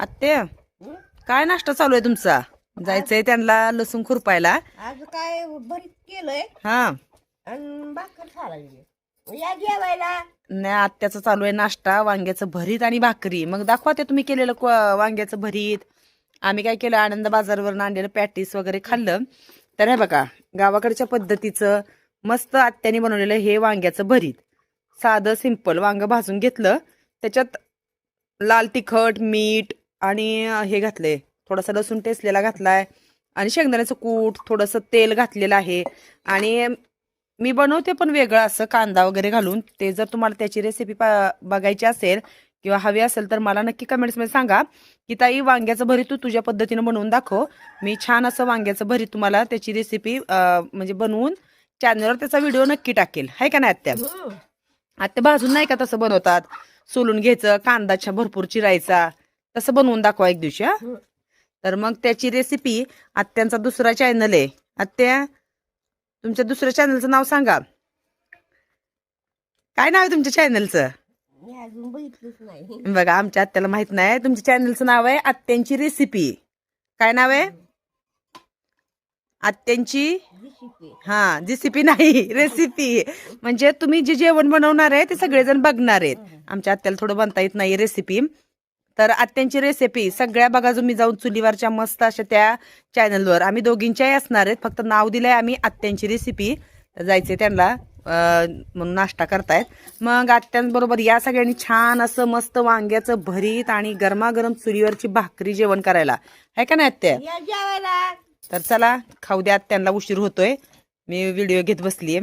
आत्ते काय नाश्ता चालू आहे तुमचा? जायचंय त्यांना लसूण खुरपायला. आज काय भरीत केलंय हा आणि भाकर खायला या जेवायला. नाही, आत्याचं चालू आहे नाश्ता, वांग्याचं भरीत आणि भाकरी. मग दाखवा ते तुम्ही केलेलं वांग्याचं भरीत. आम्ही काय केलं, आनंद बाजारवरून आणलेलं पॅटीस वगैरे खाल्लं. तर हे बघा, गावाकडच्या पद्धतीचं मस्त आत्याने बनवलेलं हे वांग्याचं भरीत. साधं सिंपल वांग भाजून घेतलं, त्याच्यात लाल तिखट, मीठ आणि हे घातले, थोडासा लसूण टेचलेला घातलाय आणि शेंगदाण्याचं कूट, थोडंसं तेल घातलेलं आहे. आणि मी बनवते पण वेगळं असं कांदा वगैरे घालून. ते जर तुम्हाला त्याची रेसिपी बघायची असेल किंवा हवी असेल तर मला नक्की कमेंट्समध्ये सांगा की ताई वांग्याचं भरीत तू तुझ्या पद्धतीनं बनवून दाखव. मी छान असं वांग्याचं भरीत तुम्हाला त्याची रेसिपी म्हणजे बनवून चॅनलवर त्याचा व्हिडिओ नक्की टाकेल. आहे का नाही आत्या? आत्या भाजून नाही का तसं बनवतात, सोलून घ्यायचं, कांदा भरपूर चिरायचा, तसं बनवून दाखवा एक दिवशी. हा तर मग त्याची रेसिपी आत्यांचा दुसरा चॅनल आहे. आत्या तुमच्या दुसऱ्या चॅनलचं नाव सांगा. काय नाव आहे तुमच्या चॅनलचं? मी अजून बघितलंच नाही. बघा, आमच्या आत्याला माहित नाही. तुमच्या चॅनलचं नाव आहे आत्यांची रेसिपी. काय नाव आहे? आत्यांची रेसिपी. हा, रेसिपी नाही, रेसिपी. म्हणजे तुम्ही जे जेवण बनवणार आहे ते सगळेजण बघणार आहेत. आमच्या आत्याला थोडं बनता येत नाही रेसिपी. तर आत्यांची रेसिपी सगळ्या बघा, तुम्ही जाऊन चुलीवरच्या मस्त अशा त्या चॅनलवर आम्ही दोघींच्याही असणार आहेत. फक्त नाव दिलंय आम्ही आत्यांची रेसिपी. तर जायचंय त्यांना म्हणून नाश्ता करतायत. मग आत्यांबरोबर या सगळ्यांनी छान असं मस्त वांग्याचं भरीत आणि गरमागरम चुलीवरची भाकरी जेवण करायला. आहे का नाही आत्या? या जेवायला. तर चला खाऊ द्या, आत्यांना उशीर होतोय. मी व्हिडिओ घेत बसलीये.